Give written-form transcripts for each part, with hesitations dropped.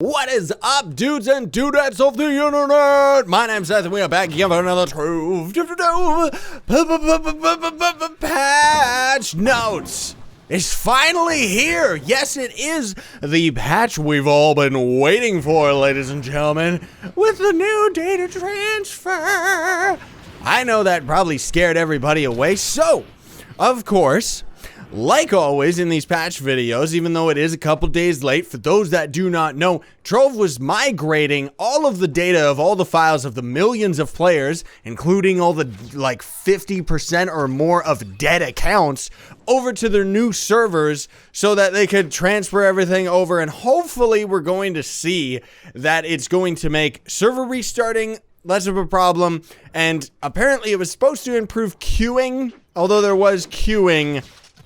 What is up, dudes and dudettes of the internet? My name's Seth and we are back again for another Trove patch notes. It's finally here. Yes, it is the patch we've all been waiting for, ladies and gentlemen, with the new data transfer. I know that probably scared everybody away, so, of course, like always in these patch videos, even though it is a couple days late, for those that do not know, Trove was migrating all of the data of all the files of the millions of players, including all the like 50% or more of dead accounts, over to their new servers so that they could transfer everything over. And hopefully we're going to see that it's going to make server restarting less of a problem. And apparently it was supposed to improve queuing, although there was queuing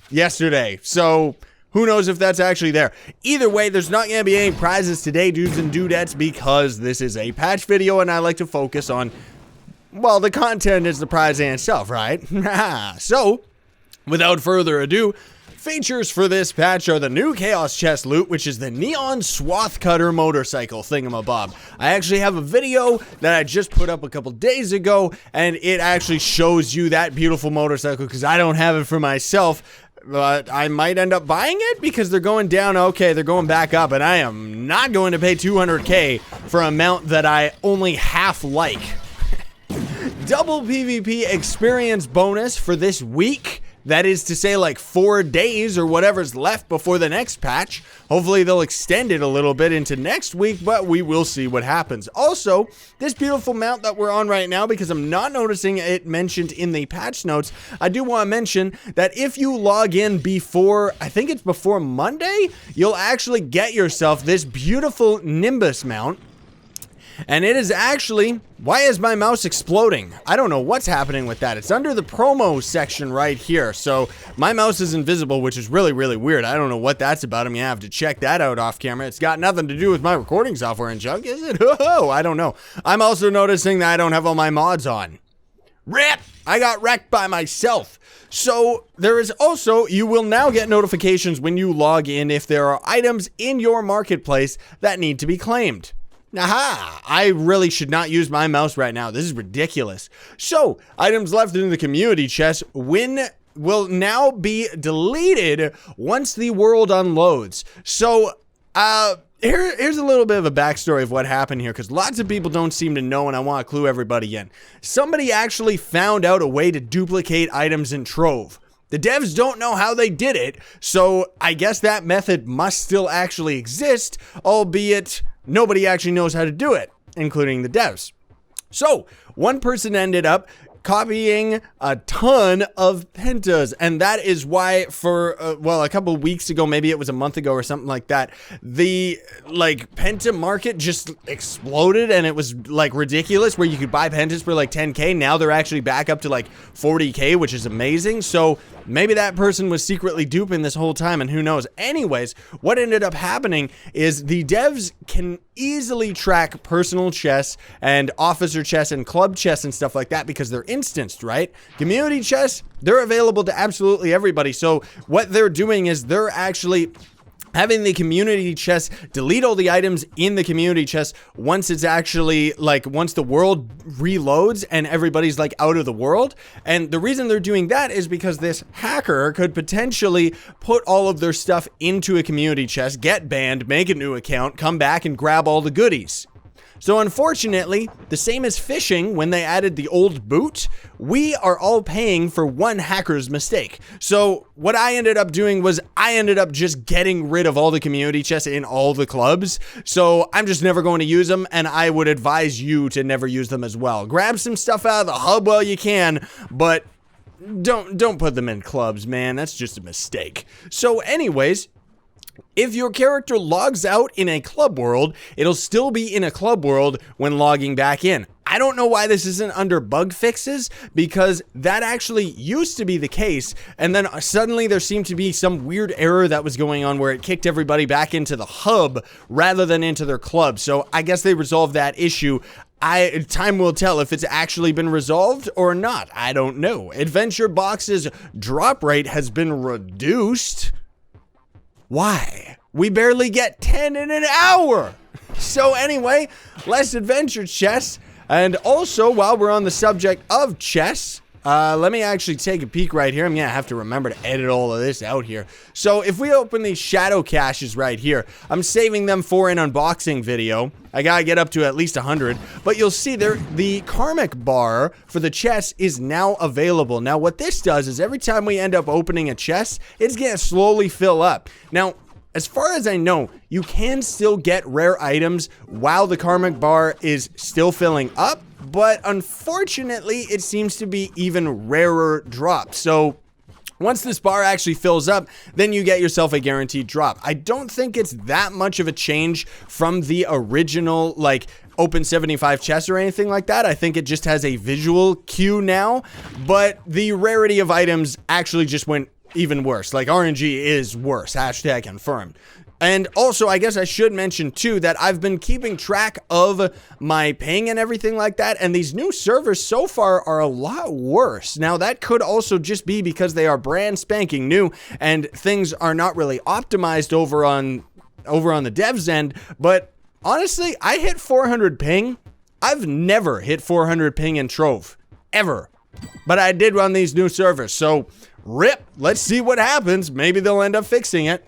yesterday, so who knows if that's actually there. Either way, there's not going to be any prizes today, dudes and dudettes, because this is a patch video and I like to focus on, well, the content is the prize in itself, right? So, without further ado, features for this patch are the new Chaos Chest loot, which is the Neon Swath Cutter motorcycle thingamabob. I actually have a video that I just put up a couple days ago, and it actually shows you that beautiful motorcycle, because I don't have it for myself. But I might end up buying it because they're going down. Okay, they're going back up, and I am not going to pay 200k for a mount that I only half like. Double PvP experience bonus for this week. That is to say, like 4 days or whatever's left before the next patch. Hopefully they'll extend it a little bit into next week, but we will see what happens. Also, this beautiful mount that we're on right now, because I'm not noticing it mentioned in the patch notes, I do want to mention that if you log in before, I think it's before Monday, you'll actually get yourself this beautiful Nimbus mount. And it is actually, why is my mouse exploding? I don't know what's happening with that. It's under the promo section right here. So my mouse is invisible, which is really, really weird. I don't know what that's about. I'm gonna have to check that out off camera. It's got nothing to do with my recording software and junk, is it? Oh, I don't know. I'm also noticing that I don't have all my mods on. RIP! I got wrecked by myself. So there is also, you will now get notifications when you log in if there are items in your marketplace that need to be claimed. Aha! I really should not use my mouse right now. This is ridiculous. So, items left in the community chest will now be deleted once the world unloads. So, here's a little bit of a backstory of what happened here, because lots of people don't seem to know, and I want to clue everybody in. Somebody actually found out a way to duplicate items in Trove. The devs don't know how they did it, so I guess that method must still actually exist, albeit nobody actually knows how to do it, including the devs. So, one person ended up copying a ton of pentas, and that is why for, well, a couple of weeks ago, maybe it was a month ago or something like that, the, like, penta market just exploded, and it was, like, ridiculous, where you could buy pentas for, like, 10k. Now they're actually back up to, like, 40k, which is amazing. So maybe that person was secretly duping this whole time, and who knows. Anyways, what ended up happening is the devs can easily track personal chests and officer chests and club chests and stuff like that because they're instanced, right? Community chests, they're available to absolutely everybody. So what they're doing is they're actually having the community chest delete all the items in the community chest once it's actually, like, once the world reloads and everybody's, like, out of the world. And the reason they're doing that is because this hacker could potentially put all of their stuff into a community chest, get banned, make a new account, come back and grab all the goodies. So unfortunately, the same as phishing when they added the old boot, we are all paying for one hacker's mistake. So what I ended up doing was I ended up just getting rid of all the community chests in all the clubs. So I'm just never going to use them, and I would advise you to never use them as well. Grab some stuff out of the hub while you can, but don't put them in clubs, man. That's just a mistake. So anyways, if your character logs out in a club world, it'll still be in a club world when logging back in. I don't know why this isn't under bug fixes, because that actually used to be the case, and then suddenly there seemed to be some weird error that was going on where it kicked everybody back into the hub rather than into their club. So I guess they resolved that issue. Time will tell if it's actually been resolved or not. I don't know. Adventure Box's drop rate has been reduced. Why? We barely get 10 in an hour. So anyway, less adventure chests. And also, while we're on the subject of chests, let me actually take a peek right here. I'm gonna have to remember to edit all of this out here. So if we open these shadow caches right here, I'm saving them for an unboxing video. I gotta get up to at least 100, but you'll see there, the karmic bar for the chest is now available. Now what this does is every time we end up opening a chest, it's gonna slowly fill up. Now, as far as I know, you can still get rare items while the karmic bar is still filling up, but unfortunately, it seems to be even rarer drops. So once this bar actually fills up, then you get yourself a guaranteed drop. I don't think it's that much of a change from the original, like, open 75 chests or anything like that. I think it just has a visual cue now, but the rarity of items actually just went even worse. Like, RNG is worse, hashtag confirmed. And also, I guess I should mention too that I've been keeping track of my ping and everything like that, and these new servers so far are a lot worse. Now, that could also just be because they are brand spanking new and things are not really optimized over on the devs end, but honestly, I hit 400 ping. I've never hit 400 ping in Trove, ever. But I did run these new servers, so rip, let's see what happens. Maybe they'll end up fixing it.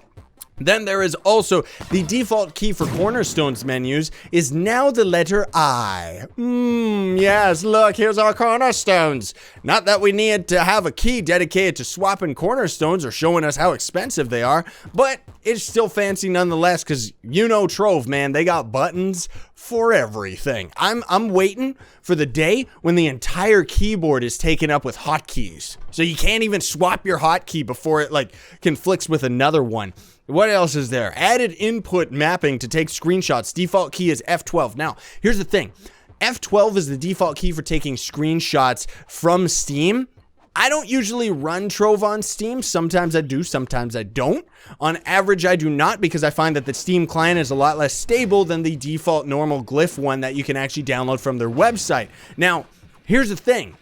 Then there is also the default key for cornerstones menus is now the letter I. Yes, look, here's our cornerstones. Not that we need to have a key dedicated to swapping cornerstones or showing us how expensive they are, but it's still fancy nonetheless, because you know Trove, man, they got buttons for everything. I'm waiting for the day when the entire keyboard is taken up with hotkeys. So you can't even swap your hotkey before it like conflicts with another one. What else is there? Added input mapping to take screenshots. Default key is F12. Now, here's the thing. F12 is the default key for taking screenshots from Steam. I don't usually run Trove on Steam. Sometimes I do, sometimes I don't. On average, I do not, because I find that the Steam client is a lot less stable than the default normal Glyph one that you can actually download from their website. Now, here's the thing.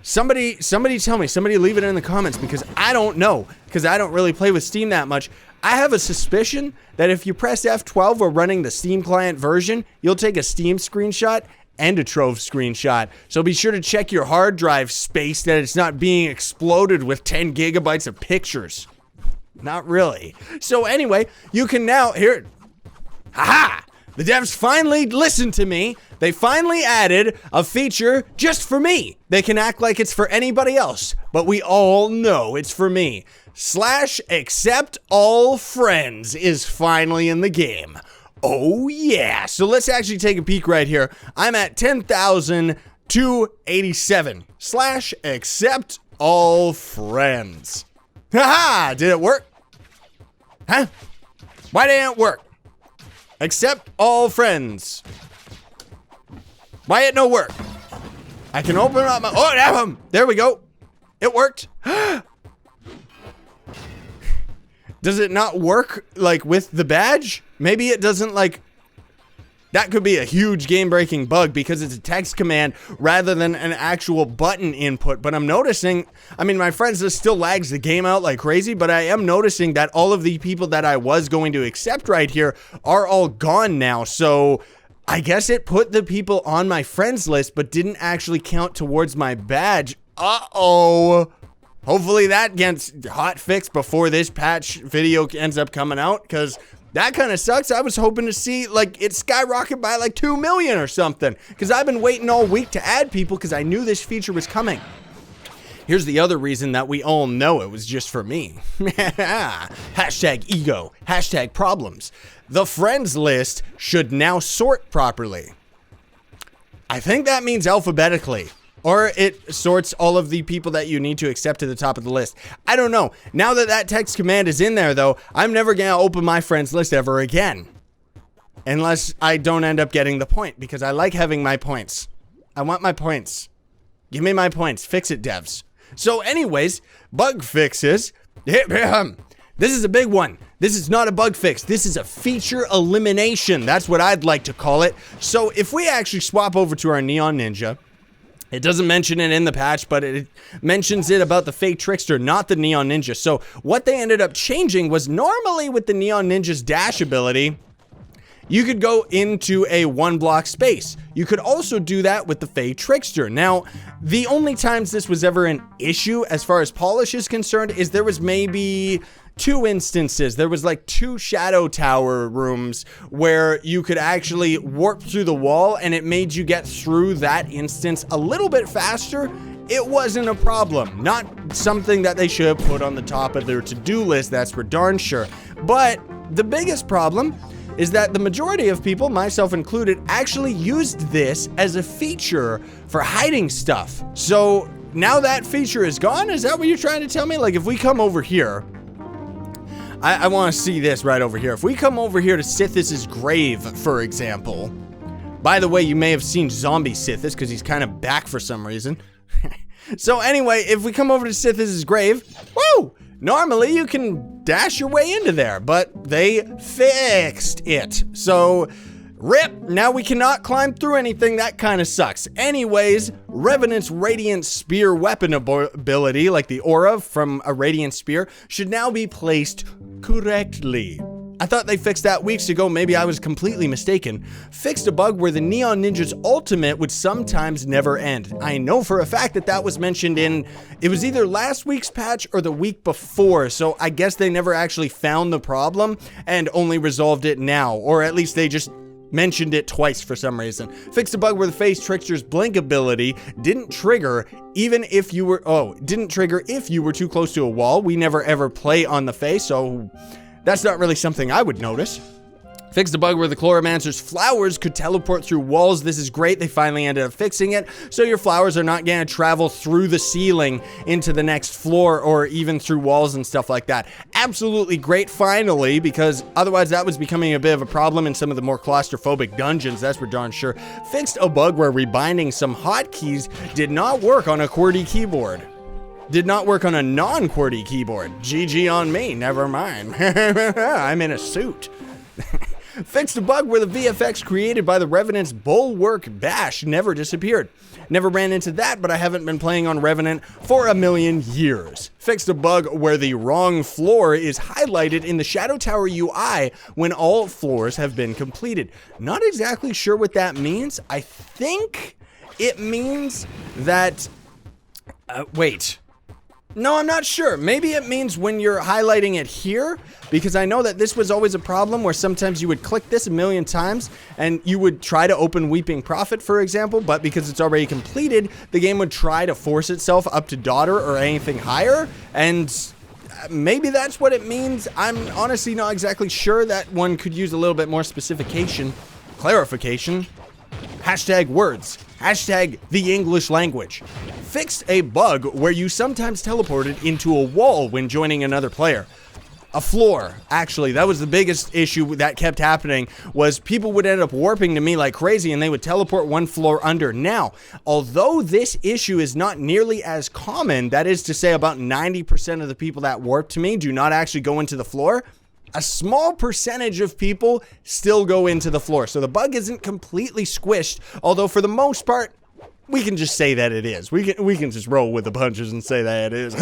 Somebody tell me, somebody leave it in the comments, because I don't know, because I don't really play with Steam that much. I have a suspicion that if you press F12 or running the Steam client version, you'll take a Steam screenshot and a Trove screenshot. So be sure to check your hard drive space, that it's not being exploded with 10 gigabytes of pictures. Not really. So anyway, you can now, here, haha! The devs finally listened to me. They finally added a feature just for me. They can act like it's for anybody else, but we all know it's for me. /accept all friends is finally in the game. Oh yeah. So let's actually take a peek right here. I'm at 10,287. /accept all friends. Haha, did it work? Huh? Why didn't it work? Accept all friends. Why it no work? I can open up my, oh, damn, there we go. It worked. Does it not work, like, with the badge? Maybe it doesn't, like, that could be a huge game-breaking bug because it's a text command rather than an actual button input. But I'm noticing, I mean, my friends, this still lags the game out like crazy, but I am noticing that all of the people that I was going to accept right here are all gone now. So I guess it put the people on my friends list, but didn't actually count towards my badge. Uh-oh. Hopefully that gets hot fixed before this patch video ends up coming out, because that kind of sucks. I was hoping to see, like, it skyrocket by like 2 million or something, because I've been waiting all week to add people because I knew this feature was coming. Here's the other reason that we all know it was just for me. Hashtag ego, hashtag problems. The friends list should now sort properly. I think that means alphabetically. Or it sorts all of the people that you need to accept to the top of the list. I don't know. Now that that text command is in there, though, I'm never going to open my friends list ever again. Unless I don't end up getting the point, because I like having my points. I want my points. Give me my points. Fix it, devs. So anyways, bug fixes. This is a big one. This is not a bug fix. This is a feature elimination. That's what I'd like to call it. So if we actually swap over to our Neon Ninja, it doesn't mention it in the patch, but it mentions it about the fake trickster, not the Neon Ninja. So what they ended up changing was, normally with the Neon Ninja's dash ability, you could go into a 1-block space. You could also do that with the Fey Trickster. Now, the only times this was ever an issue as far as polish is concerned is there was maybe 2 instances. There was like 2 shadow tower rooms where you could actually warp through the wall and it made you get through that instance a little bit faster. It wasn't a problem. Not something that they should have put on the top of their to-do list, that's for darn sure. But the biggest problem is that the majority of people, myself included, actually used this as a feature for hiding stuff. So now that feature is gone? Is that what you're trying to tell me? Like if we come over here, I want to see this right over here. If we come over here to Scythe's grave, for example, by the way, you may have seen zombie Scythis because he's kind of back for some reason. So anyway, if we come over to Scythe's grave, woo! Normally you can dash your way into there, but they fixed it. So, rip, now we cannot climb through anything. That kind of sucks. Anyways, Revenant's Radiant Spear weapon ability, like the aura from a Radiant Spear, should now be placed correctly. I thought they fixed that weeks ago, maybe I was completely mistaken. Fixed a bug where the Neon Ninja's ultimate would sometimes never end. I know for a fact that that was mentioned in, it was either last week's patch or the week before, so I guess they never actually found the problem and only resolved it now, or at least they just mentioned it twice for some reason. Fixed a bug where the Fey Trickster's blink ability didn't trigger even if you were, didn't trigger if you were too close to a wall. We never ever play on the Fey, so that's not really something I would notice. Fixed a bug where the Chloromancer's flowers could teleport through walls. This is great. They finally ended up fixing it. So your flowers are not going to travel through the ceiling into the next floor or even through walls and stuff like that. Absolutely great, finally, because otherwise that was becoming a bit of a problem in some of the more claustrophobic dungeons. That's for darn sure. Fixed a bug where rebinding some hotkeys did not work on a QWERTY keyboard. Did not work on a non-QWERTY keyboard. GG on me, never mind. I'm in a suit. Fixed a bug where the VFX created by the Revenant's Bulwark Bash never disappeared. Never ran into that, but I haven't been playing on Revenant for a million years. Fixed a bug where the wrong floor is highlighted in the Shadow Tower UI when all floors have been completed. Not exactly sure what that means. I think it means that... wait. No, I'm not sure. Maybe it means when you're highlighting it here, because I know that this was always a problem where sometimes you would click this a million times and you would try to open Weeping Prophet, for example, but because it's already completed, the game would try to force itself up to Daughter or anything higher, and maybe that's what it means. I'm honestly not exactly sure. That one could use a little bit more specification, clarification. Hashtag words. Hashtag the English language. Fixed a bug where you sometimes teleported into a wall when joining another player. A floor, actually, that was the biggest issue that kept happening, was people would end up warping to me like crazy and they would teleport one floor under. Now, although this issue is not nearly as common, that is to say about 90% of the people that warp to me do not actually go into the floor, a small percentage of people still go into the floor. So the bug isn't completely squished, although for the most part, we can just say that it is. We can just roll with the punches and say that it is.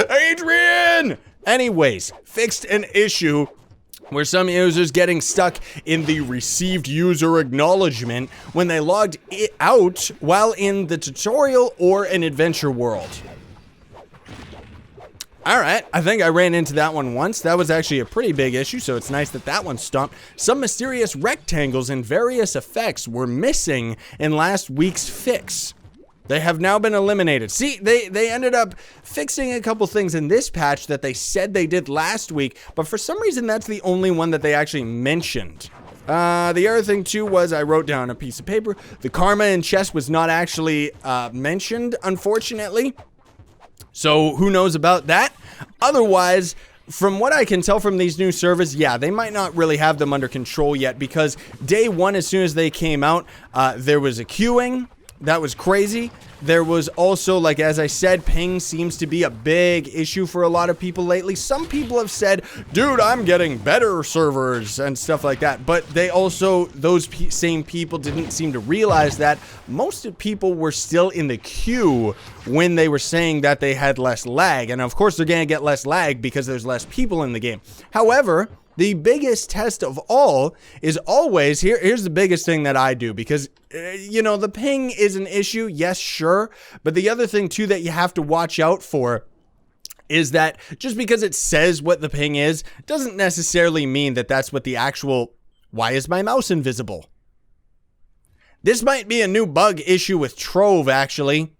Adrian! Anyways, fixed an issue where some users getting stuck in the received user acknowledgement when they logged it out while in the tutorial or an adventure world. Alright, I think I ran into that one once. That was actually a pretty big issue, so it's nice that that one stopped. Some mysterious rectangles and various effects were missing in last week's fix. They have now been eliminated. See, they ended up fixing a couple things in this patch that they said they did last week, but for some reason that's the only one that they actually mentioned. The other thing too was I wrote down a piece of paper. The karma in chess was not actually mentioned, unfortunately. So who knows about that? Otherwise, from what I can tell from these new servers, yeah, they might not really have them under control yet, because day one, as soon as they came out, there was a queuing. That was crazy. There was also, like, as I said, ping seems to be a big issue for a lot of people lately. Some people have said, dude, I'm getting better servers and stuff like that. But they also, those same people didn't seem to realize that most of people were still in the queue when they were saying that they had less lag. And of course, they're going to get less lag because there's less people in the game. However, the biggest test of all is always, here's the biggest thing that I do, because, you know, the ping is an issue, yes, sure, but the other thing too that you have to watch out for is that just because it says what the ping is, doesn't necessarily mean that that's what the actual, why is my mouse invisible? This might be a new bug issue with Trove, actually.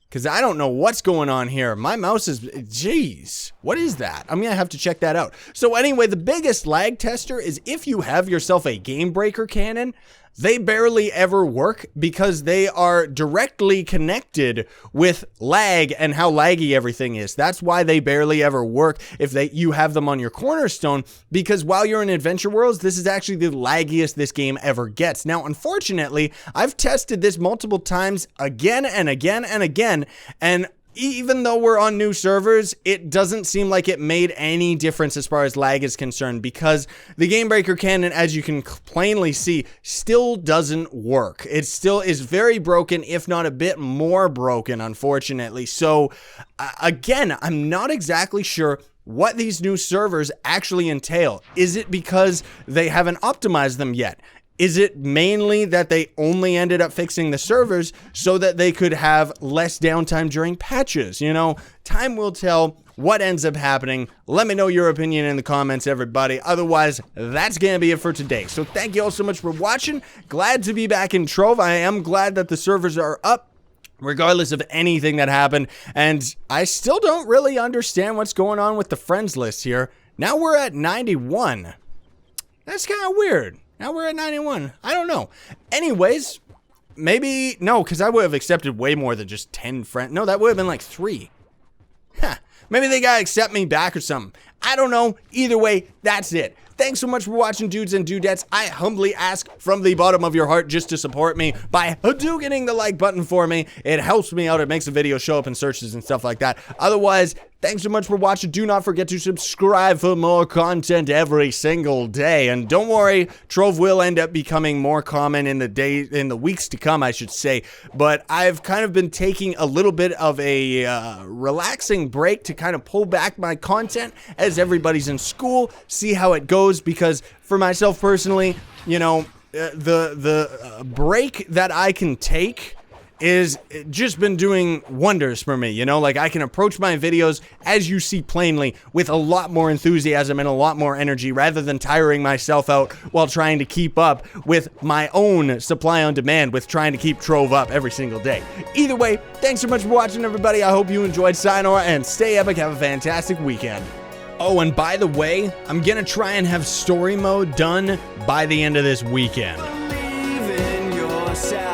Because I don't know what's going on here. My mouse is, jeez, what is that? I'm going to have to check that out. So anyway, the biggest lag tester is if you have yourself a game breaker cannon, they barely ever work because they are directly connected with lag and how laggy everything is. That's why they barely ever work if you have them on your cornerstone, because while you're in Adventure Worlds, this is actually the laggiest this game ever gets. Now, unfortunately, I've tested this multiple times again and again and again, and even though we're on new servers, it doesn't seem like it made any difference as far as lag is concerned, because the Game Breaker Cannon, as you can plainly see, still doesn't work. It still is very broken, if not a bit more broken, unfortunately. So, again, I'm not exactly sure what these new servers actually entail. Is it because they haven't optimized them yet? Is it mainly that they only ended up fixing the servers so that they could have less downtime during patches? You know, time will tell what ends up happening. Let me know your opinion in the comments, everybody. Otherwise, that's going to be it for today. So thank you all so much for watching. Glad to be back in Trove. I am glad that the servers are up, regardless of anything that happened. And I still don't really understand what's going on with the friends list here. Now we're at 91. That's kind of weird. Now we're at 91. I don't know. Anyways, maybe, no, because I would have accepted way more than just 10 friends. No, that would have been like 3. Huh. Maybe they gotta accept me back or something. I don't know. Either way, that's it. Thanks so much for watching, dudes and dudettes. I humbly ask from the bottom of your heart just to support me by hitting the like button for me. It helps me out. It makes the video show up in searches and stuff like that. Otherwise, thanks so much for watching. Do not forget to subscribe for more content every single day. And don't worry, Trove will end up becoming more common in the weeks to come, I should say. But I've kind of been taking a little bit of a relaxing break to kind of pull back my content as everybody's in school, see how it goes. Because for myself personally, you know, the break that I can take is just been doing wonders for me, you know, like I can approach my videos, as you see plainly, with a lot more enthusiasm and a lot more energy, rather than tiring myself out while trying to keep up with my own supply on demand, with trying to keep Trove up every single day. Either way, thanks so much for watching, everybody. I hope you enjoyed. Sayonara and stay epic. Have a fantastic weekend. Oh, and by the way, I'm gonna try and have story mode done by the end of this weekend. Believe in yourself.